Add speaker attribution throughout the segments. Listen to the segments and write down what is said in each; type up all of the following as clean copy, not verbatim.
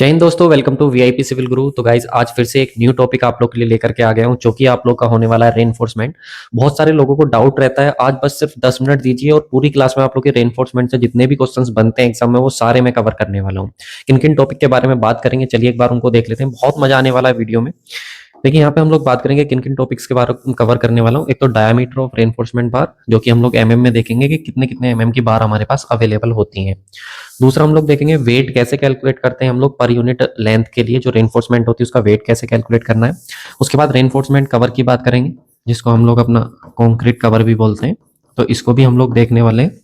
Speaker 1: जय हिंद दोस्तों, welcome to VIP civil गुरु। तो गाइज आज फिर से एक न्यू टॉपिक आप लोग के लिए लेकर के आ गया हूं, जो कि आप लोग का होने वाला है रेनफोर्समेंट। बहुत सारे लोगों को डाउट रहता है। आज बस सिर्फ 10 मिनट दीजिए और पूरी क्लास में आप लोग के रेनफोर्समेंट से जितने भी क्वेश्चंस बनते हैं एग्जाम में वो सारे मैं कवर करने वाला हूँ। किन किन टॉपिक के बारे में बात करेंगे, चलिए एक बार उनको देख लेते हैं। बहुत मजा आने वाला है वीडियो में। देखिए यहाँ पे हम लोग बात करेंगे किन किन टॉपिक्स के बारे में कवर करने वाला हूँ। एक तो डायमीटर ऑफ रेनफोर्समेंट बार, जो कि हम लोग एमएम में देखेंगे कि कितने कितने एमएम की बार हमारे पास अवेलेबल होती हैं। दूसरा हम लोग देखेंगे वेट कैसे कैलकुलेट करते हैं हम लोग पर यूनिट लेंथ के लिए, जो रेनफोर्समेंट होती है उसका वेट कैसे कैलकुलेट करना है। उसके बाद रेनफोर्समेंट कवर की बात करेंगे, जिसको हम लोग अपना कॉन्क्रीट कवर भी बोलते हैं, तो इसको भी हम लोग देखने वाले हैं।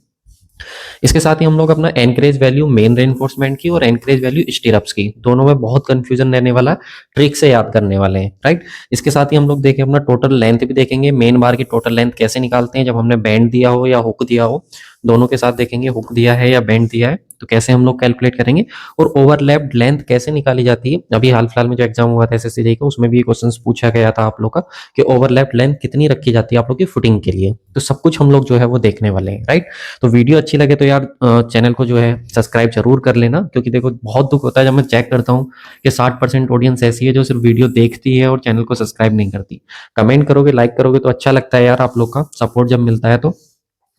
Speaker 1: इसके साथ ही हम लोग अपना एनकरेज वैल्यू मेन रेनफोर्समेंट की और एनकरेज वैल्यू स्टीरअप्स की, दोनों में बहुत कंफ्यूजन रहने वाला है, ट्रिक से याद करने वाले हैं, राइट। इसके साथ ही हम लोग देखें अपना टोटल लेंथ भी देखेंगे, मेन बार की टोटल लेंथ कैसे निकालते हैं जब हमने बैंड दिया हो या हुक दिया हो। दोनों के साथ देखेंगे, हुक दिया है या बैंड दिया है तो कैसे हम लोग कैलकुलेट करेंगे। और ओवरलैप्ड लेंथ कैसे निकाली जाती है। अभी हाल फिलहाल में जो एग्जाम हुआ था एसएससी का, उसमें भी क्वेश्चन पूछा गया था आप लोग का कि ओवरलैप्ड लेंथ कितनी रखी जाती है आप लोग की फुटिंग के लिए। तो सब कुछ हम लोग जो है वो देखने वाले हैं, राइट। तो वीडियो अच्छी लगे तो यार चैनल को जो है सब्सक्राइब जरूर कर लेना, क्योंकि देखो बहुत दुख होता है जब मैं चेक करता हूँ कि 60% ऑडियंस ऐसी है जो सिर्फ वीडियो देखती है और चैनल को सब्सक्राइब नहीं करती। कमेंट करोगे, लाइक करोगे तो अच्छा लगता है यार, आप लोग का सपोर्ट जब मिलता है तो।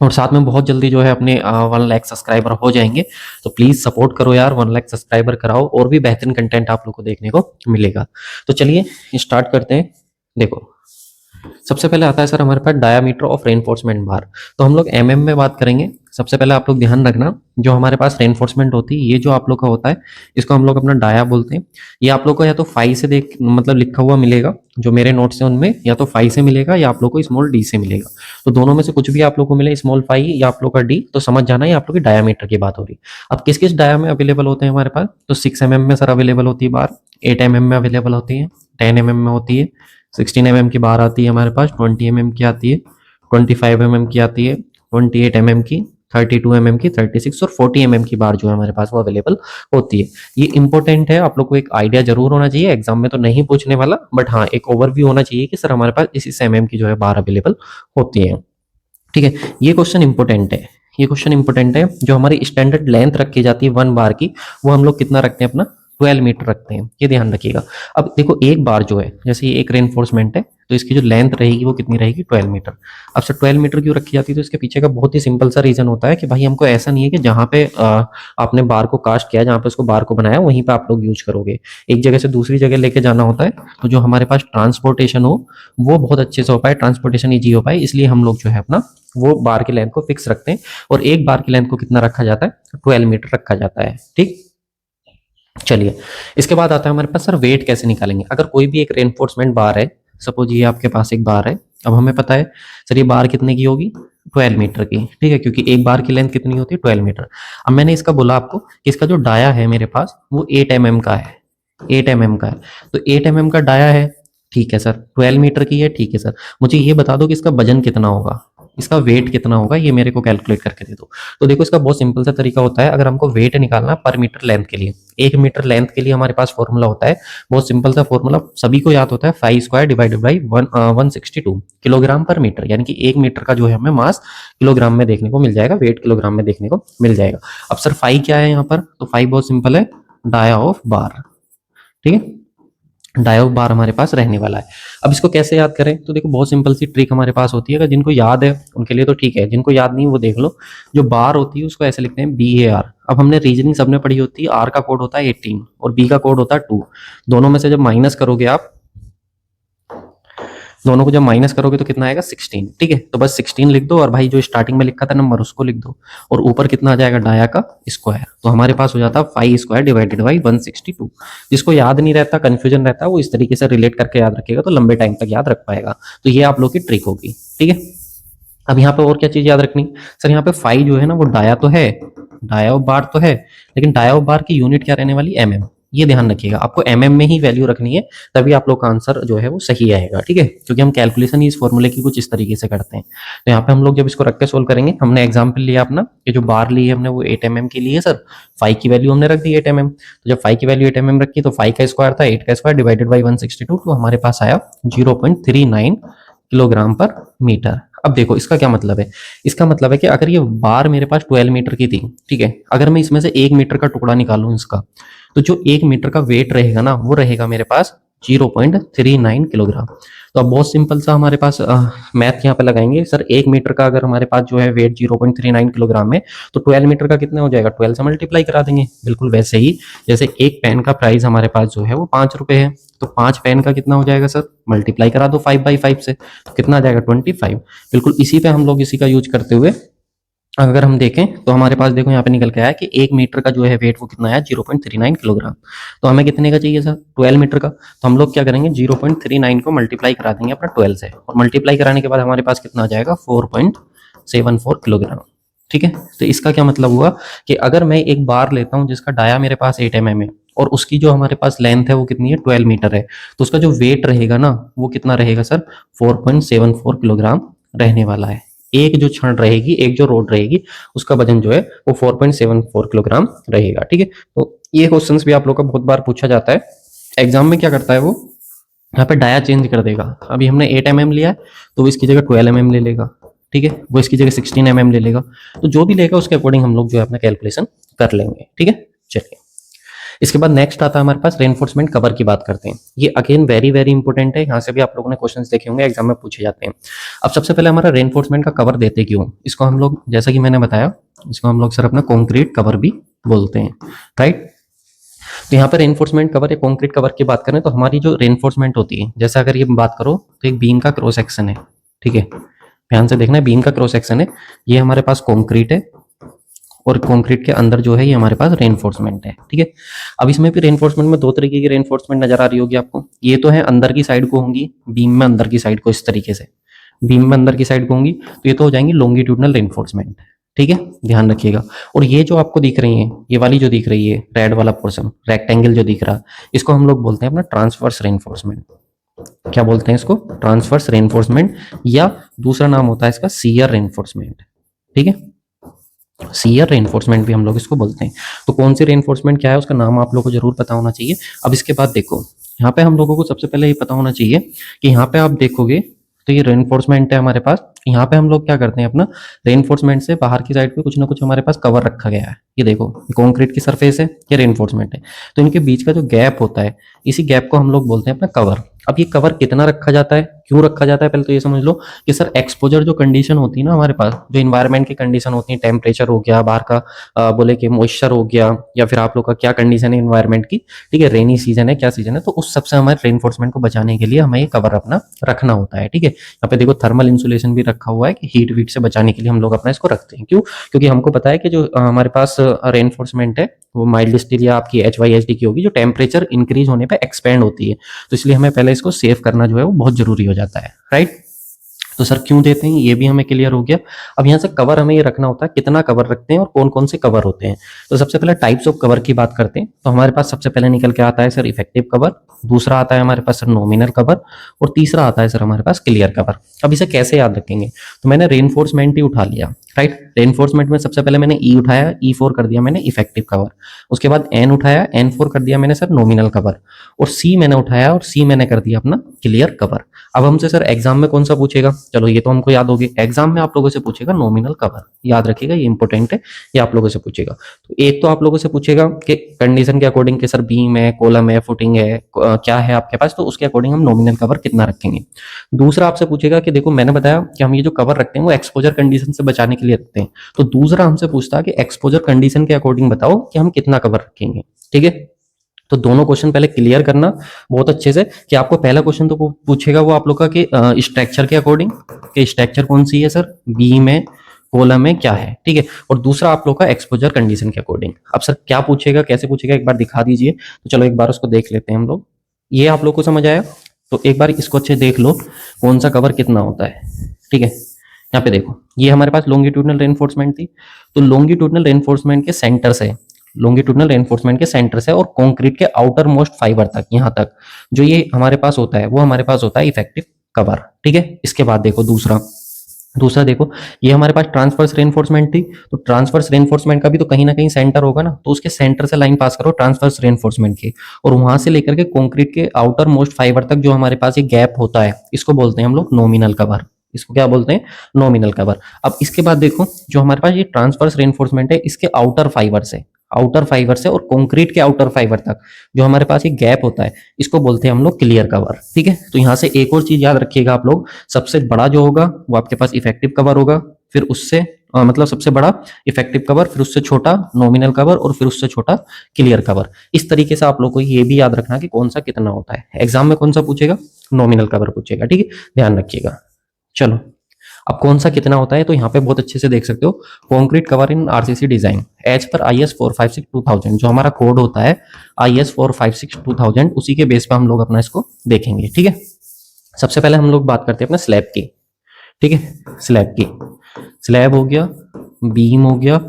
Speaker 1: और साथ में बहुत जल्दी जो है अपने 1 लाख सब्सक्राइबर हो जाएंगे, तो प्लीज सपोर्ट करो यार, 1 लाख सब्सक्राइबर कराओ और भी बेहतरीन कंटेंट आप लोग को देखने को मिलेगा। तो चलिए स्टार्ट करते हैं। देखो सबसे पहले आता है सर हमारे पास डायामीटर ऑफ रेनफोर्समेंट बार। तो हम लोग एमएम में बात करेंगे। सबसे पहले आप लोग ध्यान रखना, जो हमारे पास रेनफोर्समेंट होती है, ये जो आप लोग का होता है इसको हम लोग अपना डाया बोलते हैं। ये आप लोग को या तो फाई से देख मतलब लिखा हुआ मिलेगा, जो मेरे नोट्स हैं उनमें या तो फाई से मिलेगा या आप लोग को स्मॉल डी से मिलेगा। तो दोनों में से कुछ भी आप लोग को मिले, स्मॉल फाई या आप लोग का डी, तो समझ जाना ये आप लोग की डायामीटर की बात हो रही है। अब किस किस डाया में अवेलेबल होते हैं हमारे पास, तो 6 mm में सर अवेलेबल होती है बार, 8 mm में अवेलेबल होती है, 10 mm में होती है, 16 mm की बार आती है हमारे पास, 20 mm की आती है, 25 mm की आती है, 28 mm की, 32 mm की, 36 और 40 mm की बार जो है हमारे पास वो अवेलेबल होती है। ये इंपॉर्टेंट है, आप लोग को एक आइडिया जरूर होना चाहिए। एग्जाम में तो नहीं पूछने वाला, बट हाँ एक ओवरव्यू होना चाहिए कि सर हमारे पास इस एमएम की जो है बार अवेलेबल होती है। ठीक है, ये क्वेश्चन इंपॉर्टेंट है। ये क्वेश्चन इंपॉर्टेंट है। जो हमारी स्टैंडर्ड लेंथ रखी जाती है 1 बार की, वो हम लोग कितना रखते हैं अपना 12 मीटर रखते हैं, ये ध्यान रखिएगा। अब देखो एक बार जो है, जैसे ये एक रेनफोर्समेंट है, तो इसकी जो लेंथ रहेगी वो कितनी रहेगी 12 मीटर। अब सर 12 मीटर क्यों रखी जाती है, तो इसके पीछे का बहुत ही सिंपल सा रीजन होता है कि भाई हमको ऐसा नहीं है कि जहाँ पे आपने बार को कास्ट किया, जहाँ पे उसको बार को बनाया वहीं पे आप लोग यूज करोगे। एक जगह से दूसरी जगह लेके जाना होता है, तो जो हमारे पास ट्रांसपोर्टेशन हो वो बहुत अच्छे से हो पाए, ट्रांसपोर्टेशन ईजी हो पाए, इसलिए हम लोग जो है अपना वो बार की लेंथ को फिक्स रखते हैं। और एक बार की लेंथ को कितना रखा जाता है, 12 मीटर रखा जाता है, ठीक। चलिए इसके बाद आता है हमारे पास सर वेट कैसे निकालेंगे। अगर कोई भी एक रेनफोर्समेंट बार है, सपोज ये आपके पास एक बार है, अब हमें पता है सर ये बार कितने की होगी, 12 मीटर की, ठीक है, क्योंकि एक बार की लेंथ कितनी होती है 12 मीटर। अब मैंने इसका बोला आपको कि इसका जो डाया है मेरे पास वो 8 mm का है, 8 mm का है। तो 8 mm का डाया है, ठीक है सर, 12 मीटर की है, ठीक है सर। मुझे ये बता दो कि इसका वजन कितना होगा, इसका वेट कितना होगा, ये मेरे को कैलकुलेट करके दे दो। तो देखो इसका बहुत सिंपल सा तरीका होता है। अगर हमको वेट निकालना पर मीटर लेंथ के लिए, 1 मीटर लेंथ के लिए हमारे पास फॉर्मूला होता है, बहुत सिंपल सा फॉर्मूला, सभी को याद होता है, 5² डिवाइडेड बाई 162 किलोग्राम पर मीटर, यानी कि 1 मीटर का जो है हमें मास किलोग्राम में देखने को मिल जाएगा, वेट किलोग्राम में देखने को मिल जाएगा। अब सर फाई क्या है यहाँ पर, तो फाई बहुत सिंपल है, डाया ऑफ बार, ठीक है, डाया ऑफ बार हमारे पास रहने वाला है। अब इसको कैसे याद करें, तो देखो बहुत सिंपल सी ट्रिक हमारे पास होती है। अगर जिनको याद है उनके लिए तो ठीक है, जिनको याद नहीं वो देख लो। जो बार होती है उसको ऐसे लिखते हैं BAR। अब हमने रीजनिंग सबने पढ़ी होती है, आर का कोड होता है 18 और बी का कोड होता है 2। दोनों में से जब माइनस करोगे आप, दोनों को जब माइनस करोगे तो कितना आएगा 16, ठीक है। तो बस 16 लिख दो, और भाई जो स्टार्टिंग में लिखा था नंबर उसको लिख दो, और ऊपर कितना आ जाएगा डाया का स्क्वायर। तो हमारे पास हो जाता है 5² डिवाइडेड बाई 162। जिसको याद नहीं रहता, कंफ्यूजन रहता है, वो इस तरीके से रिलेट करके याद रखेगा तो लंबे टाइम तक याद रख पाएगा। तो ये आप लोग की ट्रिक होगी, ठीक है। अब यहाँ पे और क्या चीज याद रखनी सर, यहाँ पे फाई जो है ना वो डाया तो है, डाया ऑफ बार तो है, लेकिन डाया ऑफ बार की यूनिट क्या रहने वाली, mm। ये ध्यान रखिएगा, आपको mm में ही वैल्यू रखनी है, तभी आप लोग का आंसर जो है वो सही आएगा, ठीक है। क्योंकि हम कैलकुलेशन ही इस फॉर्मूले की कुछ इस तरीके से करते हैं। तो यहाँ पे हम लोग जब इसको रख के सोल्व करेंगे, हमने एग्जाम्पल लिया अपना, ये जो बार ली है हमने वो 8 mm की ली है सर, फाई की वैल्यू हमने रख दी 8 mm। तो जब फाई की वैल्यू 8 mm रखी तो फाई का स्क्वायर था 8 का स्क्वायर डिवाइडेड बाई 162, तो हमारे पास आया 0.39 किलोग्राम पर मीटर। अब देखो इसका क्या मतलब है, इसका मतलब है कि अगर ये बार मेरे पास 12 मीटर की थी, ठीक है, अगर मैं इसमें से 1 मीटर का टुकड़ा निकालूं इसका, तो जो 1 मीटर का वेट रहेगा ना वो रहेगा मेरे पास 0.39 किलोग्राम। तो अब बहुत सिंपल सा हमारे पास मैथ यहाँ पे लगाएंगे सर, 1 मीटर का अगर हमारे पास जो है वेट 0.39 किलोग्राम में, तो 12 मीटर का कितना हो जाएगा, 12 से मल्टीप्लाई करा देंगे। बिल्कुल वैसे ही जैसे एक पेन का प्राइस हमारे पास जो है वो 5 रुपए है, तो 5 पेन का कितना हो जाएगा सर, मल्टीप्लाई करा दो 5/5 से, तो कितना आ जाएगा 25। बिल्कुल इसी पे हम लोग इसी का यूज करते हुए अगर हम देखें तो हमारे पास देखो यहाँ पे निकल के आया कि 1 मीटर का जो है वेट वो कितना है 0.39 किलोग्राम। तो हमें कितने का चाहिए सर, 12 मीटर का। तो हम लोग क्या करेंगे, 0.39 को मल्टीप्लाई करा देंगे अपना 12 से, और मल्टीप्लाई कराने के बाद हमारे पास कितना आ जाएगा 4.74 किलोग्राम। ठीक है, तो इसका क्या मतलब हुआ कि अगर मैं एक बार लेता हूँ जिसका डाया मेरे पास 8 mm है और उसकी जो हमारे पास लेंथ है वो कितनी है 12 मीटर है, तो उसका जो वेट रहेगा ना वो कितना रहेगा सर, 4.74 किलोग्राम रहने वाला है। एक जो छड़ रहेगी, एक जो रोड रहेगी, उसका वजन जो है वो 4.74 किलोग्राम रहेगा। ठीक है, तो ये क्वेश्चंस भी आप लोग का बहुत बार पूछा जाता है एग्जाम में। क्या करता है वो, यहाँ पे डाया चेंज कर देगा। अभी हमने 8 mm लिया है तो वो इसकी जगह 12 mm ले लेगा। ठीक है, वो इसकी जगह 16 mm ले लेगा। तो जो भी लेगा उसके अकॉर्डिंग हम लोग जो है अपना कैलकुलेशन कर लेंगे। ठीक है, चलिए इसके बाद नेक्स्ट आता है हमारे पास रेनफोर्समेंट कवर की बात करते हैं। ये अगेन वेरी वेरी इंपॉर्टेंट है, यहाँ से भी आप लोगों ने क्वेश्चंस देखे होंगे, एग्जाम में पूछे जाते हैं। अब सबसे पहले हमारा रेनफोर्समेंट का कवर देते क्यों, इसको हम लोग जैसा कि मैंने बताया, इसको हम लोग सर अपना कॉन्क्रीट कवर भी बोलते हैं, राइट। तो यहाँ पे रेनफोर्समेंट कवर या कॉन्क्रीट कवर की बात करें तो हमारी जो रेनफोर्समेंट होती है, जैसे अगर ये बात करो तो एक बीम का क्रॉस सेक्शन है। ठीक है, ध्यान से देखना है, बीम का क्रॉस सेक्शन है, ये हमारे पास कॉन्क्रीट है और कंक्रीट के अंदर जो है ये हमारे पास रेनफोर्समेंट है। ठीक है, अब इसमें भी रेनफोर्समेंट में दो तरीके की रेनफोर्समेंट नजर आ रही होगी आपको। ये तो है अंदर की साइड को होंगी, बीम में अंदर की साइड को, इस तरीके से बीम में अंदर की साइड को होंगी, तो ये तो हो जाएंगी लॉन्गिट्यूडनल रेनफोर्समेंट। ठीक है, ध्यान रखिएगा। और ये जो आपको दिख रही है, ये वाली जो दिख रही है रेड वाला पोर्शन, रेक्टेंगल जो दिख रहा, इसको हम लोग बोलते हैं अपना ट्रांसवर्स रेनफोर्समेंट। क्या बोलते हैं इसको, ट्रांसवर्स रेनफोर्समेंट, या दूसरा नाम होता है इसका सियर रेनफोर्समेंट। ठीक है, सियर रेनफोर्समेंट भी हम लोग इसको बोलते हैं। तो कौन सी रेनफोर्समेंट क्या है उसका नाम आप लोगों को जरूर पता होना चाहिए। अब इसके बाद देखो, यहाँ पे हम लोगों को सबसे पहले ये पता होना चाहिए कि यहाँ पे आप देखोगे तो ये रेनफोर्समेंट है हमारे पास। यहाँ पे हम लोग क्या करते हैं, अपना रेनफोर्समेंट से बाहर की साइड पे कुछ ना कुछ हमारे पास कवर रखा गया है। ये देखो, कॉन्क्रीट की सरफेस है, ये रेनफोर्समेंट है, तो इनके बीच का जो गैप होता है, इसी गैप को हम लोग बोलते हैं अपना कवर। अब ये कवर कितना रखा जाता है, क्यों रखा जाता है, पहले तो ये समझ लो कि सर एक्सपोजर जो कंडीशन होती है ना हमारे पास, जो इन्वायरमेंट की कंडीशन होती है, टेम्परेचर हो गया बाहर का, बोले कि मॉइस्चर हो गया, या फिर आप लोग का क्या कंडीशन है इन्वायरमेंट की, ठीक है, रेनी सीजन है, क्या सीजन है, तो उस सबसे हमारे रेनफोर्समेंट को बचाने के लिए हमें ये कवर अपना रखना होता है। ठीक है, यहाँ पे देखो थर्मल इंसुलेशन भी रखा हुआ है कि हीट वीट से बचाने के लिए हम लोग अपना इसको रखते हैं। क्यों, क्योंकि हमको पता है कि जो हमारे पास रेनफोर्समेंट है वो माइल्ड स्टील या आपकी HYHD की होगी, जो टेम्परेचर इंक्रीज होने पे एक्सपेंड होती है, तो इसलिए हमें पहले इसको सेव करना जो है वो बहुत जरूरी हो जाता है, राइट। तो सर क्यों देते हैं ये भी हमें क्लियर हो गया। अब यहाँ से कवर हमें ये रखना होता है, कितना कवर रखते हैं और कौन कौन से कवर होते हैं। तो सबसे पहले टाइप्स ऑफ कवर की बात करते हैं, तो हमारे पास सबसे पहले निकल के आता है सर इफेक्टिव कवर, दूसरा आता है हमारे पास सर नॉमिनल कवर, और तीसरा आता है सर हमारे पास क्लियर कवर। अब इसे कैसे याद रखेंगे, तो मैंने रेनफोर्समेंट ही उठा लिया, राइट। रेनफोर्समेंट में सबसे पहले मैंने ई उठाया, E4 कर दिया मैंने इफेक्टिव कवर, उसके बाद एन उठाया, N4 कर दिया मैंने सर नॉमिनल कवर, और सी मैंने उठाया और सी मैंने कर दिया अपना क्लियर कवर। अब हमसे सर एग्जाम में कौन सा पूछेगा, चलो ये तो हमको याद होगी, एग्जाम में आप लोगों से पूछेगा नॉमिनल कवर, याद रखिएगा ये इंपॉर्टेंट है, ये आप लोगों से पूछेगा। तो एक तो आप लोगों से पूछेगा कि कंडीशन के अकॉर्डिंग के सर बीम है, कॉलम है, फुटिंग है, क्या है आपके पास, तो उसके अकॉर्डिंग हम नॉमिनल कवर कितना रखेंगे। दूसरा आपसे पूछेगा कि देखो मैंने बताया कि हम ये जो कवर रखते हैं वो एक्सपोजर कंडीशन से बचाने के लिए रखते हैं, तो दूसरा हमसे पूछता है कि एक्सपोजर कंडीशन के अकॉर्डिंग बताओ कि हम कितना कवर रखेंगे। ठीक है, तो दोनों क्वेश्चन पहले क्लियर करना बहुत अच्छे से कि आपको पहला क्वेश्चन तो पूछेगा वो आप लोग का कि स्ट्रक्चर के अकॉर्डिंग, कि स्ट्रक्चर कौन सी है सर, बीम है, कॉलम है, क्या है, ठीक है। और दूसरा आप लोग का एक्सपोजर कंडीशन के अकॉर्डिंग। अब सर क्या पूछेगा, कैसे पूछेगा, एक बार दिखा दीजिए, तो चलो एक बार उसको देख लेते हैं हम लोग। ये आप लोग को समझ आया, तो एक बार इसको अच्छे देख लो कौन सा कवर कितना होता है। ठीक है, यहाँ पे देखो ये हमारे पास लॉन्गिट्यूडनल रेनफोर्समेंट थी, तो लॉन्गिट्यूडनल रेनफोर्समेंट के सेंटर से, लॉन्गिट्यूडनल रेनफोर्समेंट के सेंटर से और कंक्रीट के आउटर मोस्ट फाइबर तक, यहाँ तक जो ये हमारे पास होता है वो हमारे पास होता है इफेक्टिव कवर। ठीक है, इसके बाद देखो दूसरा देखो, ये हमारे पास ट्रांसवर्स रेनफोर्समेंट थी, तो ट्रांसवर्स रेनफोर्समेंट का भी तो कहीं ना कहीं सेंटर होगा ना, तो उसके सेंटर से लाइन पास करो ट्रांसवर्स रेनफोर्समेंट की, और वहां से लेकर के कंक्रीट के आउटर मोस्ट फाइबर तक जो हमारे पास ये गैप होता है, इसको बोलते हैं हम लोग नॉमिनल कवर। इसको क्या बोलते हैं, नॉमिनल कवर। अब इसके बाद देखो जो हमारे पास ये ट्रांसवर्स रेनफोर्समेंट है, इसके आउटर फाइबर से, आउटर फाइबर से और कंक्रीट के आउटर फाइबर तक जो हमारे पास एक गैप होता है, इसको बोलते हैं हम लोग क्लियर कवर। ठीक है, तो यहाँ से एक और चीज याद रखिएगा आप लोग, सबसे बड़ा जो होगा वो आपके पास इफेक्टिव कवर होगा, फिर उससे मतलब सबसे बड़ा इफेक्टिव कवर, फिर उससे छोटा नॉमिनल कवर, और फिर उससे छोटा क्लियर कवर। इस तरीके से आप लोग को ये भी याद रखना कि कौन सा कितना होता है। एग्जाम में कौन सा पूछेगा, नॉमिनल कवर पूछेगा। ठीक है, ध्यान रखिएगा। चलो, अब कौन सा कितना होता है, तो यहाँ पे बहुत अच्छे से देख सकते हो, concrete cover in RCC design as per IS 456-2000, जो हमारा कोड होता है IS 456-2000, उसी के बेस पे हम लोग अपना इसको देखेंगे। ठीक है, सबसे पहले हम लोग बात करते हैं अपने स्लैब की। ठीक है, स्लैब की, स्लैब हो गया, बीम हो गया,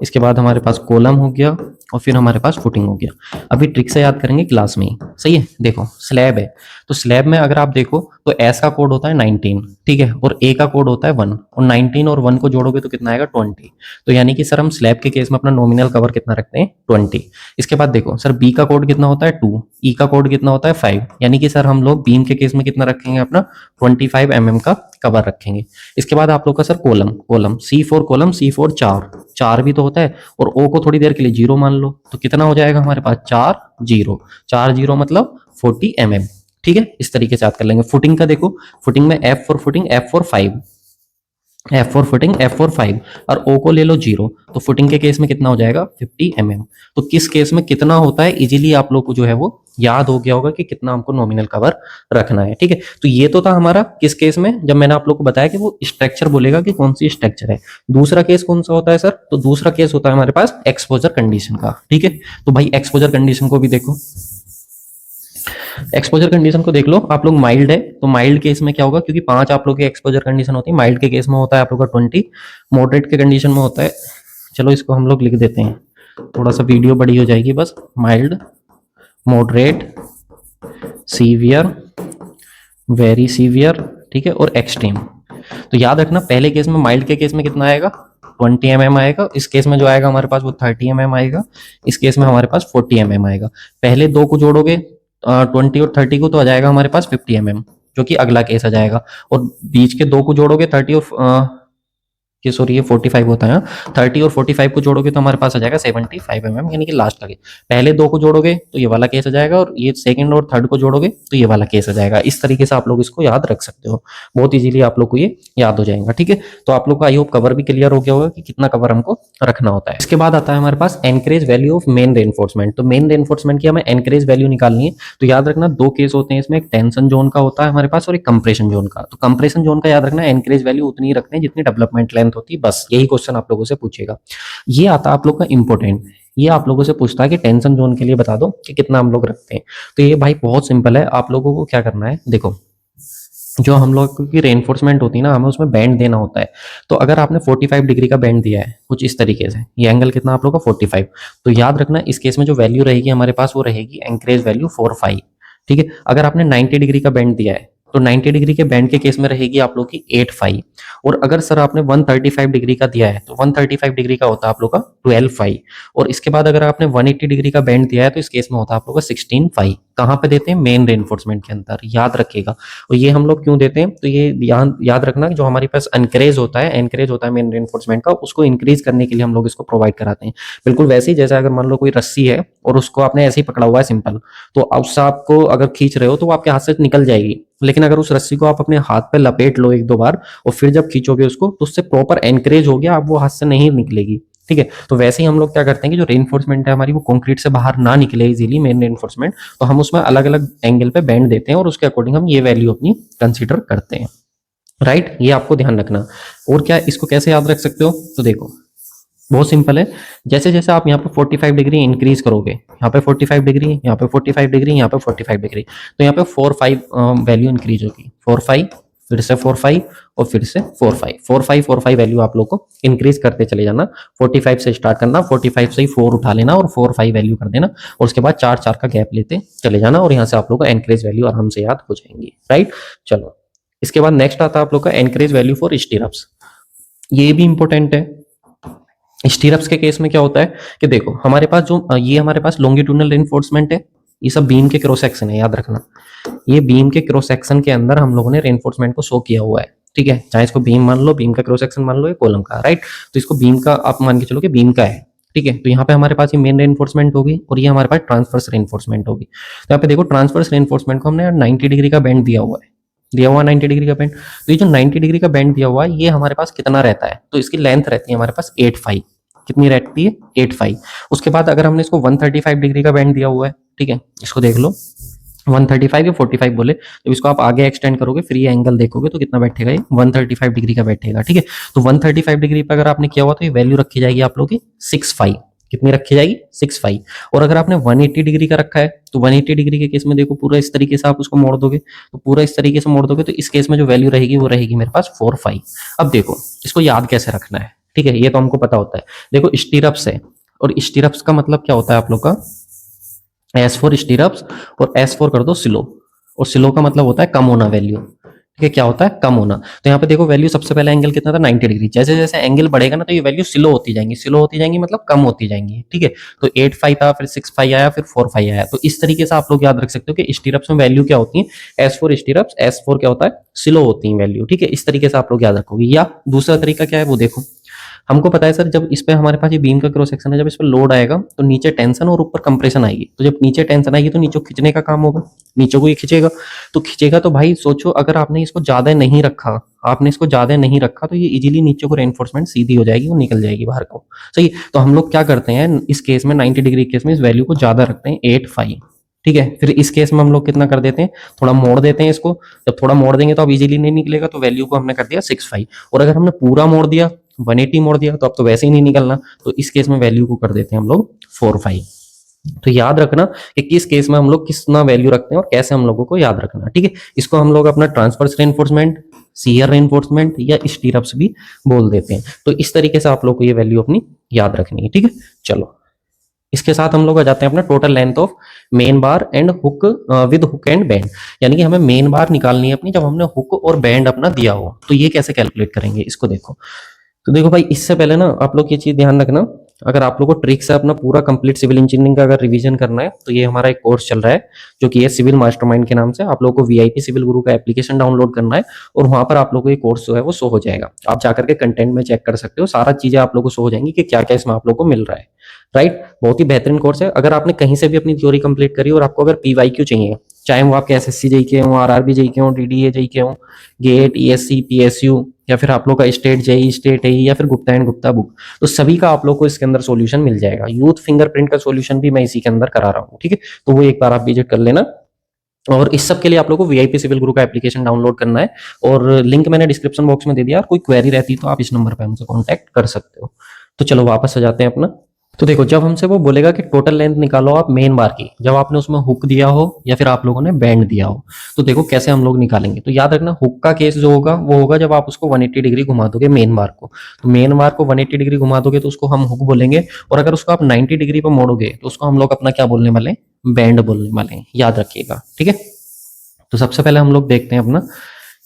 Speaker 1: इसके बाद हमारे पास कॉलम हो गया, और फिर हमारे पास फुटिंग हो गया। अभी ट्रिक से याद करेंगे क्लास में ही, सही है। देखो स्लैब है, तो स्लैब में अगर आप देखो तो एस का कोड होता है 19, ठीक है, और ए का कोड होता है 1, और 19 और 1 को जोड़ोगे तो कितना आएगा 20। तो यानी कि सर हम स्लैब के केस में अपना नॉमिनल कवर कितना रखते हैं 20। इसके बाद देखो सर बी का कोड कितना होता है 2, ई का कोड कितना होता है 5, यानी कि सर हम लोग बीम के केस में कितना रखेंगे अपना 25 mm का कवर रखेंगे। इसके बाद आप लोग का sir column, column C4 column, C4 4 भी तो होता है, और ओ को थोड़ी देर के लिए 0 मान लो, तो कितना हो जाएगा हमारे पास 4 0 मतलब 40 mm। ठीक है, इस तरीके से याद कर लेंगे। फुटिंग का देखो, फुटिंग में F for footing, F for 5, F for footing, F for 5, और O को ले लो 0, तो फुटिंग के केस में कितना हो जाएगा 50 mm। तो किस केस में कितना होता है इजीली आप लोग को जो है वो याद हो गया होगा कि कितना हमको नॉमिनल कवर रखना है। ठीक है, तो ये तो था हमारा किस केस में, जब मैंने आप लोग को बताया कि वो स्ट्रक्चर बोलेगा कि कौन सी स्ट्रक्चर है। दूसरा केस कौन सा होता है सर, तो दूसरा केस होता है हमारे पास एक्सपोजर कंडीशन का। ठीक है, तो भाई एक्सपोजर कंडीशन को भी देखो, एक्सपोजर कंडीशन को देख लो आप लोग। माइल्ड है तो माइल्ड केस में क्या होगा, क्योंकि 5 आप लोग की एक्सपोजर कंडीशन होती है, माइल्ड के केस में होता है आप लोग का 20, मॉडरेट के कंडीशन में होता है, चलो इसको हम लोग लिख देते हैं, थोड़ा सा वीडियो बड़ी हो जाएगी बस, mild, moderate, severe, very severe, ठीक है, और एक्सट्रीम। तो याद रखना पहले केस में माइल्ड के केस में कितना आएगा 20 mm आएगा, इस केस में जो आएगा हमारे पास वो 30 mm आएगा, इस केस में हमारे पास 40 mm आएगा। पहले दो को जोड़ोगे 20 और 30 को, तो आ जाएगा हमारे पास 50 mm, जो कि अगला केस आ जाएगा। और बीच के दो को जोड़ोगे 30 और कि सॉरी ये 45 होता है, 30 और 45 को जोड़ोगे तो हमारे पास आ जाएगा 75 mm, यानी कि लास्ट का केस। पहले दो को जोड़ोगे तो ये वाला केस आ जाएगा, और ये सेकंड और थर्ड को जोड़ोगे तो ये वाला केस आ जाएगा। इस तरीके से आप लोग इसको याद रख सकते हो, बहुत इजीली आप लोग को ये याद हो जाएगा। ठीक है, तो आप लोग का आई होप कवर भी क्लियर हो गया होगा कि कितना कवर हमको रखना होता है। इसके बाद आता है हमारे पास encourage value of main reinforcement. तो मेन रेनफोर्समेंट की हमें एनकरेज वैल्यू निकालनी है, तो याद रखना दो केस होते हैं इसमें, एक टेंशन जोन का होता है हमारे पास और एक कंप्रेशन जोन का। तो कंप्रेशन जोन का याद रखना एनकरेज वैल्यू उतनी ही रखनी है जितनी डेवलपमेंट लेंथ होती है, बस यही क्वेश्चन आप लोगों से पूछेगा। ये आता है आप लोग का इंपॉर्टेंट, ये आप लोगों से पूछता है कि टेंशन जोन के लिए बता दो कि कितना हम लोग रखते हैं। तो ये भाई बहुत सिंपल है, आप लोगों को क्या करना है, देखो जो हम लोग की रेनफोर्समेंट होती है ना, हमें उसमें बैंड देना होता है। तो अगर आपने 45 डिग्री का बैंड दिया है कुछ इस तरीके से, ये एंगल कितना आप लोग का 45, तो याद रखना इस केस में जो वैल्यू रहेगी हमारे पास वो रहेगी एंकरेज वैल्यू 45। ठीक है, अगर आपने 90 डिग्री का बैंड दिया है तो 90 डिग्री के बैंड के केस में रहेगी आप लोग की 85, और अगर सर आपने 135 डिग्री का दिया है तो 135 डिग्री का होता है आप लोग का 12 और इसके बाद अगर आपने 180 डिग्री का बैंड दिया है तो इस केस में होता है आप लोग का 16 कहाँ पे देते हैं, मेन रेनफोर्समेंट के अंदर, याद रखिएगा। और ये हम लोग क्यों देते हैं, तो ये याद रखना जो हमारे पास एनकरेज होता है मेन रेनफोर्समेंट का, उसको इंक्रीज करने के लिए हम लोग इसको प्रोवाइड कराते हैं। बिल्कुल वैसे ही जैसे अगर मान लो कोई रस्सी है और उसको आपने ऐसे ही पकड़ा हुआ है सिंपल, तो उससे आपको अगर खींच रहे हो तो वो आपके हाथ से निकल जाएगी, लेकिन अगर उस रस्सी को आप अपने हाथ पे लपेट लो एक दो बार और फिर जब खींचोगे उसको तो उससे प्रॉपर एनकरेज हो गया, अब वो हाथ से नहीं निकलेगी। ठीक है, तो वैसे ही हम लोग क्या करते हैं कि जो रेनफोर्समेंट है हमारी वो कंक्रीट से बाहर ना निकले इजीली, मेन रेनफोर्समेंट, तो हम उसमें अलग अलग एंगल पे बैंड देते हैं और उसके अकॉर्डिंग हम ये वैल्यू अपनी कंसीडर करते हैं। राइट, ये आपको ध्यान रखना। और क्या इसको कैसे याद रख सकते हो, तो देखो बहुत सिंपल है, जैसे जैसे आप यहाँ पे 45 डिग्री इंक्रीज करोगे, यहाँ पे 45 डिग्री, यहाँ पे 45 डिग्री, यहाँ पे 45 डिग्री, तो यहाँ पे 4-5 वैल्यू इंक्रीज होगी, 4-5, फिर से 4-5 और फिर से 4-5, 4-5 4-5 वैल्यू आप लोग को इंक्रीज करते चले जाना। 45 से स्टार्ट करना, 45 से ही 4 उठा लेना और 4-5 वैल्यू कर देना, और उसके बाद 4-4 का गैप लेते चले जाना, और यहाँ से आप लोग को एनकरेज वैल्यू आराम से याद हो जाएंगी। राइट, चलो इसके बाद नेक्स्ट आता है आप लोग का एनकरेज वैल्यू फॉर स्टीरअप्स। ये भी इंपॉर्टेंट है। स्टीरअप्स के केस में क्या होता है कि देखो हमारे पास जो ये हमारे पास लॉन्गिट्यूडनल रेनफोर्समेंट है, ये सब बीम के क्रॉस सेक्शन है, याद रखना ये बीम के क्रॉस सेक्शन के अंदर हम लोगों ने रेनफोर्समेंट को शो किया हुआ है। ठीक है, चाहे इसको बीम मान लो, बीम का क्रॉस सेक्शन मान लो, ये कॉलम का, राइट, तो इसको बीम का आप मान के चलो कि बीम का है। ठीक है। तो यहाँ पे हमारे पास ये मेन रेनफोर्समेंट होगी और ये हमारे पास ट्रांसवर्स रेनफोर्समेंट होगी। तो यहाँ पे देखो ट्रांसवर्स रेनफोर्समेंट को हमने 90 डिग्री का बैंड दिया हुआ 90 डिग्री का बैंड। तो ये जो 90 डिग्री का बैंड दिया हुआ है ये हमारे पास कितना रहता है, तो इसकी लेंथ रहती है हमारे पास 8 फाई। कितनी रहती है? 8 फाई। उसके बाद अगर हमने इसको 135 डिग्री का बैंड दिया हुआ है, ठीक है, इसको देख लो 135 या 45 बोले, तो इसको आप आगे एक्सटेंड करोगे फिर ये एंगल देखोगे तो कितना बैठेगा, ये 135 डिग्री का बैठेगा, ठीक है। तो 135 डिग्री पर अगर आपने किया हुआ तो ये वैल्यू रखी जाएगी आप लोगों की 6 फाई। कितनी रखी जाएगी? 6 फाई। और अगर आपने 180 डिग्री का रखा है तो 180 डिग्री के केस में देखो पूरा इस तरीके से आप उसको मोड़ दोगे, तो पूरा इस तरीके से मोड़ दोगे तो इस केस में जो वैल्यू रहेगी वो रहेगी मेरे पास 4 फाई। अब देखो इसको याद कैसे रखना है, ठीक है, ये तो हमको पता होता है। देखो स्टीरअप्स है, और स्टीरअप्स का मतलब क्या होता है आप लोग का, एस फॉर स्टीरअप्स और एस फॉर कर दो स्लो, और स्लो का मतलब होता है कम होना वैल्यू, ठीक है, क्या होता है? कम होना। तो यहाँ पे देखो वैल्यू सबसे पहले एंगल कितना था? 90 डिग्री। जैसे जैसे एंगल बढ़ेगा ना तो ये वैल्यू स्लो होती जाएंगी, स्लो होती जाएंगी मतलब कम होती जाएंगी, ठीक है। तो 8 फाई था, फिर 6 फाई आया, फिर 4 फाई आया। तो इस तरीके से आप लोग याद रख सकते हो कि स्टीरअप्स में वैल्यू क्या होती है, एस फॉर स्टीरअप्स, एस फॉर क्या होता है? स्लो होती है वैल्यू, ठीक है। इस तरीके से आप लोग याद रखोगे। या दूसरा तरीका क्या है वो देखो, हमको पता है सर जब इस पे हमारे पास ये बीम का क्रॉस सेक्शन है, जब इस पे लोड आएगा तो नीचे टेंशन और ऊपर कंप्रेशन आएगी। तो जब नीचे टेंशन आएगी तो नीचे खींचने का काम होगा, नीचे को ये खींचेगा। तो खींचेगा तो भाई सोचो अगर आपने इसको ज्यादा नहीं रखा, आपने इसको ज्यादा नहीं रखा तो ये इजीली नीचे को रेनफोर्समेंट सीधी हो जाएगी और निकल जाएगी बाहर को। सही। तो हम लोग क्या करते हैं इस केस में 90 डिग्री केस में इस वैल्यू को ज्यादा रखते हैं 8 फाई, ठीक है। फिर इस केस में हम लोग कितना कर देते हैं, थोड़ा मोड़ देते हैं इसको। जब थोड़ा मोड़ देंगे तो अब इजीली नहीं निकलेगा, तो वैल्यू को हमने कर दिया 6 फाई। और अगर हमने पूरा मोड़ दिया 180 मोड़ दिया तो अब तो वैसे ही नहीं निकलना, तो इस केस में वैल्यू को कर देते हैं हम लोग 4 फाई। तो याद रखना कि किस केस में हम लोग कितना वैल्यू रखते हैं और कैसे हम लोगों को याद रखना, ठीक है। इसको हम लोग अपना ट्रांसवर्स रेनफोर्समेंट, शियर रेनफोर्समेंट या स्टीरअप्स भी बोल देते हैं। तो इस तरीके से आप लोग को ये वैल्यू अपनी याद रखनी है, ठीक है। चलो इसके साथ हम लोग आ जाते हैं अपना total length of main bar and hook with hook and band. यानी कि हमें मेन बार निकालनी है अपनी जब हमने हुक और बैंड अपना दिया हो, तो ये कैसे कैलकुलेट करेंगे इसको देखो। तो देखो भाई इससे पहले ना आप लोग ये चीज ध्यान रखना, अगर आप लोग को ट्रिक से अपना पूरा कंप्लीट सिविल इंजीनियरिंग का अगर रिवीजन करना है तो ये हमारा एक कोर्स चल रहा है जो कि है सिविल मास्टरमाइंड के नाम से। आप लोगों को वीआईपी सिविल गुरु का एप्लीकेशन डाउनलोड करना है और वहां पर आप लोगों को ये कोर्स जो है वो शो हो जाएगा। आप जाकर के कंटेंट में चेक कर सकते हो, सारा चीजें आप लोगों को शो हो जाएंगी कि क्या क्या इसमें आप लोग को मिल रहा है, राइट। बहुत ही बेहतरीन कोर्स है। अगर आपने कहीं से भी अपनी थ्योरी कंप्लीट करी और आपको अगर पीवाईक्यू चाहिए, चाहे वो आपके एसएससी जेई के हो, आरआरबी जेई के हो, डीडीए जेई के हो, गेट, ईएससी, पीएसयू, या फिर आप लोग का स्टेट जेई, स्टेट एई, या फिर गुप्ता एंड गुप्ता बुक, तो सभी का आप लोग को इसके अंदर सॉल्यूशन मिल जाएगा। यूथ फिंगरप्रिंट का सॉल्यूशन भी मैं इसी के अंदर करा रहा हूँ, ठीक है। तो वो एक बार आप विजिट कर लेना। और इस सब के लिए आप लोग को वीआईपी सिविल गुरु का एप्लीकेशन डाउनलोड करना है, और लिंक मैंने डिस्क्रिप्शन बॉक्स में दे दिया। और कोई क्वेरी रहती तो आप इस नंबर पर हमसे कॉन्टैक्ट कर सकते हो। तो चलो वापस आ जाते हैं अपना। तो देखो जब हमसे वो बोलेगा कि टोटल लेंथ निकालो आप मेन बार की, जब आपने उसमें हुक दिया हो या फिर आप लोगों ने बैंड दिया हो, तो देखो कैसे हम लोग निकालेंगे। तो याद रखना हुक का केस जो होगा वो होगा जब आप उसको 180 डिग्री घुमा दोगे मेन बार को। तो मेन बार को 180 डिग्री घुमा दोगे तो उसको हम हुक बोलेंगे, और अगर उसको आप 90 डिग्री पर मोड़ोगे तो उसको हम लोग अपना क्या बोलने वाले हैं, बैंड बोलने वाले हैं, याद रखिएगा, ठीक है। तो सबसे पहले हम लोग देखते हैं अपना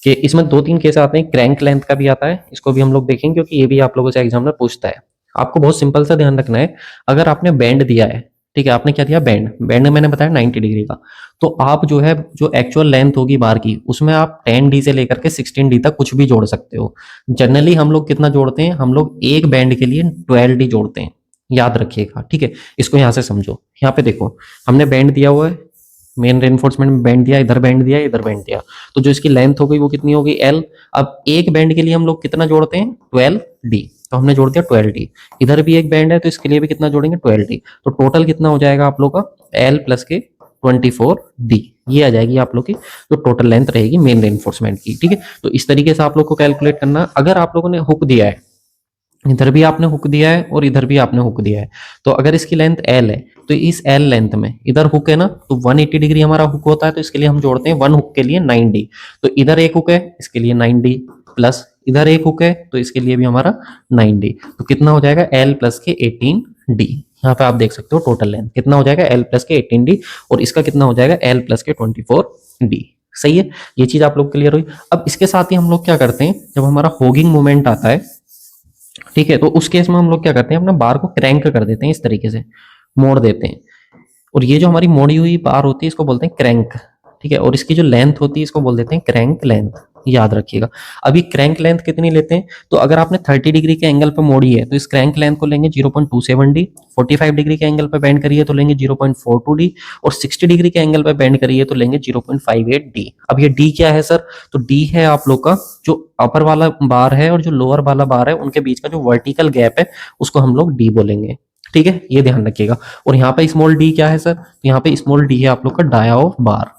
Speaker 1: कि इसमें दो तीन केस आते हैं, क्रैंक लेंथ का भी आता है, इसको भी हम लोग देखेंगे क्योंकि ये भी आप लोगों से एग्जामिनर पूछता है। आपको बहुत सिंपल सा ध्यान रखना है, अगर आपने बैंड दिया है, ठीक है, आपने क्या दिया, बैंड, बैंड मैंने बताया 90 डिग्री का, तो आप जो है जो एक्चुअल लेंथ होगी बार की उसमें आप 10D से लेकर के 16D तक कुछ भी जोड़ सकते हो। जनरली हम लोग कितना जोड़ते हैं, हम लोग एक बैंड के लिए 12D जोड़ते हैं, याद रखिएगा, ठीक है। इसको यहाँ से समझो, यहाँ पे देखो हमने बैंड दिया हुआ है, मेन रेनफोर्समेंट में बैंड दिया, इधर बैंड दिया, इधर बैंड दिया, तो जो इसकी लेंथ हो गई वो कितनी होगी, L। अब एक बैंड के लिए हम लोग कितना जोड़ते हैं, 12D, तो हमने जोड़ दिया 12D। इधर भी एक बैंड है तो इसके लिए भी कितना जोड़ेंगे, 12D। तो टोटल कितना हो जाएगा आप लोग का, L प्लस के 24D, ये आ जाएगी आप लोग की जो टोटल लेंथ रहेगी मेन रेनफोर्समेंट की, ठीक है। तो इस तरीके से आप लोग को कैलकुलेट करना। अगर आप लोगों ने हुक दिया है, इधर भी आपने हुक दिया है और इधर भी आपने हुक दिया है, तो अगर इसकी लेंथ L है तो इस L लेंथ में इधर हुक है ना, तो 180 डिग्री हमारा हुक होता है, तो इसके लिए हम जोड़ते हैं वन हुक के लिए 9D। तो इधर एक हुक है इसके लिए 9D, प्लस इधर एक हुक है तो इसके लिए भी हमारा 9D। तो कितना हो जाएगा, L प्लस के 18D। यहाँ पे आप देख सकते हो टोटल लेंथ कितना हो जाएगा, L प्लस के 18D, और इसका कितना हो जाएगा, L प्लस के 24D। सही है, ये चीज आप लोग क्लियर हुई। अब इसके साथ ही हम लोग क्या करते हैं, जब हमारा होगिंग मोमेंट आता है, ठीक है, तो उस केस में हम लोग क्या करते हैं, अपना बार को क्रैंक कर देते हैं, इस तरीके से मोड़ देते हैं। और ये जो हमारी मोड़ी हुई बार होती है इसको बोलते हैं क्रैंक, ठीक है। और इसकी जो लेंथ होती है इसको बोल देते हैं क्रैंक लेंथ, याद रखिएगा। अभी क्रैंक लेंथ कितनी लेते हैं, तो अगर आपने 30 डिग्री के एंगल पर मोड़ी है तो इस क्रैंक लेंथ को लेंगे 0.27 डी, 45 डिग्री के एंगल पर बेंड करिए तो लेंगे 0.42 डी, और 60 डिग्री के एंगल पर बेंड करिए तो लेंगे 0.58 डी। अब ये डी क्या है सर, तो डी है आप लोग का जो अपर वाला बार है और जो लोअर वाला बार है उनके बीच का जो वर्टिकल गैप है उसको हम लोग डी बोलेंगे। ठीक है, ये ध्यान रखिएगा। और यहाँ पे स्मॉल डी क्या है सर, तो यहाँ पे स्मॉल डी है आप लोग का dia of bar.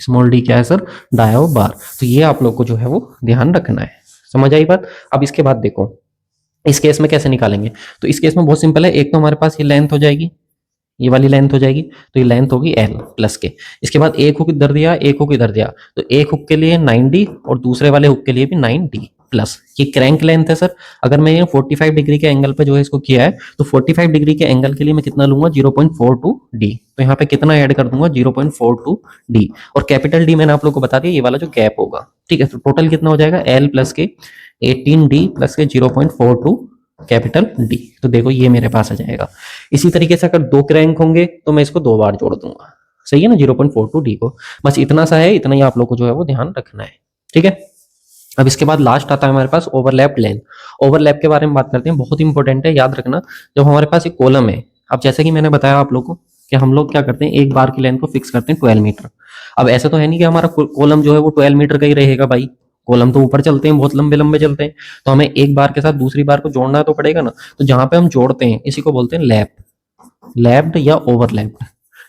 Speaker 1: Small D क्या है सर, डाया ऑफ बार। तो ये आप लोग को जो है वो ध्यान रखना है। समझ आई बात। अब इसके बाद देखो इस केस में कैसे निकालेंगे, तो इस केस में बहुत सिंपल है। एक तो हमारे पास ये लेंथ हो जाएगी, ये वाली लेंथ हो जाएगी, तो ये लेंथ होगी एल प्लस के। इसके बाद एक हुक इधर दिया, एक हुक इधर दिया, तो एक हुक के लिए 9d और दूसरे वाले हुक के लिए भी 9d प्लस। ये क्रैंक लेंथ है सर। अगर मैं ये 45 डिग्री के एंगल पे जो है इसको किया है, तो 45 डिग्री के एंगल के लिए मैं कितना लूंगा 0.42d, तो यहाँ पे कितना ऐड कर दूंगा 0.42d, और कैपिटल डी मैंने आप लोग को बता दिया ये वाला जो गैप होगा। ठीक है, तो टोटल कितना हो जाएगा एल प्लस के 18d प्लस के 0.42 कैपिटल डी। तो देखो ये मेरे पास आ जाएगा। इसी तरीके से अगर दो क्रैंक होंगे तो मैं इसको दो बार जोड़ दूंगा, सही है ना, 0.42 डी को। बस इतना सा है, इतना ही आप लोग को जो है वो ध्यान रखना है। ठीक है, अब इसके बाद लास्ट आता है हमारे पास ओवरलैप लेंथ। ओवरलैप के बारे में बात करते हैं, बहुत इंपॉर्टेंट है, याद रखना। जब हमारे पास एक कॉलम है, अब जैसे कि मैंने बताया आप लोगों को कि हम लोग क्या करते हैं, एक बार की लेंथ को फिक्स करते हैं 12 मीटर। अब ऐसा तो है नहीं कि हमारा कॉलम जो है वो 12 मीटर का ही रहेगा भाई, कॉलम तो ऊपर चलते हैं, बहुत लंबे लंबे चलते हैं, तो हमें एक बार के साथ दूसरी बार को जोड़ना तो पड़ेगा ना। तो जहां पे हम जोड़ते हैं इसी को बोलते हैं लैप, लैप्ड या ओवरलैप्ड।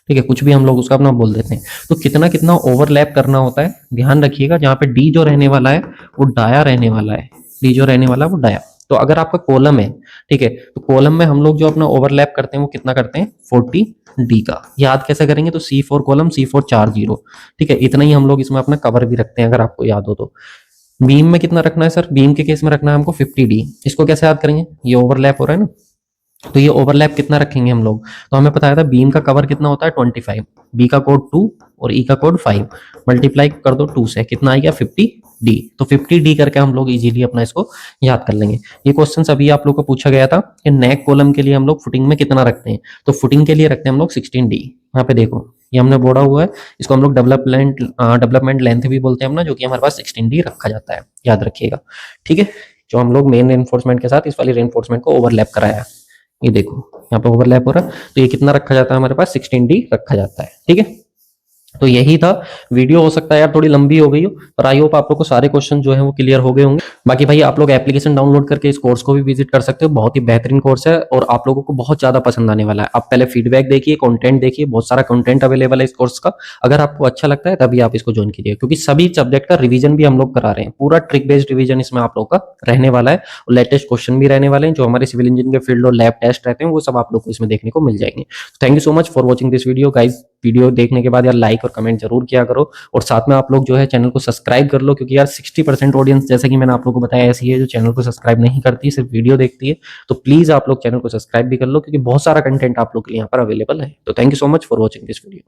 Speaker 1: ठीक है, कुछ भी हम लोग उसका अपना बोल देते हैं। तो कितना कितना ओवरलैप करना होता है ध्यान रखिएगा। जहां पे डी जो रहने वाला है वो डाया रहने वाला है, डी जो रहने वाला है वो डाया। तो अगर आपका कॉलम है, ठीक है, तो कॉलम में हम लोग जो अपना ओवरलैप करते हैं वो कितना करते हैं 40 डी का। याद कैसे करेंगे, तो C4 कॉलम C4 4 0। ठीक है, इतना ही हम लोग इसमें अपना कवर भी रखते हैं अगर आपको याद हो तो। बीम में कितना रखना है सर, बीम के केस में रखना है हमको 50 डी। इसको कैसे याद करेंगे, ये ओवरलैप हो रहा है ना, तो ये ओवरलैप कितना रखेंगे हम लोग, तो हमें पता था बीम का कवर कितना होता है 25, बी का कोड 2 और ई का कोड 5, मल्टीप्लाई कर दो 2 से, कितना आ गया 50 डी। तो 50 डी करके हम लोग इजीली अपना इसको याद कर लेंगे। ये क्वेश्चन अभी आप लोग को पूछा गया था कि नेक कॉलम के लिए हम लोग फुटिंग में कितना रखते हैं, तो फुटिंग के लिए रखते हैं हम लोग 16 डी। यहाँ पे देखो ये हमने बोड़ा हुआ है, इसको हम लोग डेवलपमेंट लेंथ भी बोलते हैं अपना, जो कि हमारे पास 16 डी रखा जाता है, याद रखिएगा। ठीक है, जो हम लोग मेन रेनफोर्समेंट के साथ इस वाली रेनफोर्समेंट को ओवरलैप कराया है, ये देखो यहाँ पे ओवरलैप हो रहा है, तो ये कितना रखा जाता है हमारे पास 16D रखा जाता है। ठीक है, तो यही था वीडियो। हो सकता है यार थोड़ी लंबी हो गई हो, पर आई होप आप लोग को सारे क्वेश्चन जो है वो क्लियर हो गए होंगे। बाकी भाई आप लोग एप्लीकेशन डाउनलोड करके इस कोर्स को भी विजिट कर सकते हो, बहुत ही बेहतरीन कोर्स है और आप लोगों को बहुत ज्यादा पसंद आने वाला है। आप पहले फीडबैक देखिए, कंटेंट देखिए, बहुत सारा कंटेंट अवेलेबल है इस कोर्स का। अगर आपको अच्छा लगता है तभी आप इसको ज्वाइन कीजिए, क्योंकि सभी सब्जेक्ट का रिवीजन भी हम लोग करा रहे हैं, पूरा ट्रिक बेस्ड रिवीजन इसमें आप लोग का रहने वाला है, और लेटेस्ट क्वेश्चन भी रहने वाले हैं जो हमारे सिविल इंजीनियरिंग के फील्ड और लैब टेस्ट रहते हैं वो सब आप लोग को इसमें देखने को मिल जाएंगे। Thank you so much for watching this video guys. Video देखने के बाद यार लाइक और कमेंट जरूर किया करो, और साथ में आप लोग जो है चैनल को सब्सक्राइब कर लो, क्योंकि यार 60% ऑडियंस जैसे कि मैंने आप लोगों को बताया ऐसी है जो चैनल को सब्सक्राइब नहीं करती, सिर्फ वीडियो देखती है। तो प्लीज आप लोग चैनल को सब्सक्राइब भी कर लो, क्योंकि बहुत सारा कंटेंट आप लोग के लिए यहाँ पर अवेलेबल है। तो thank you so much for watching this video.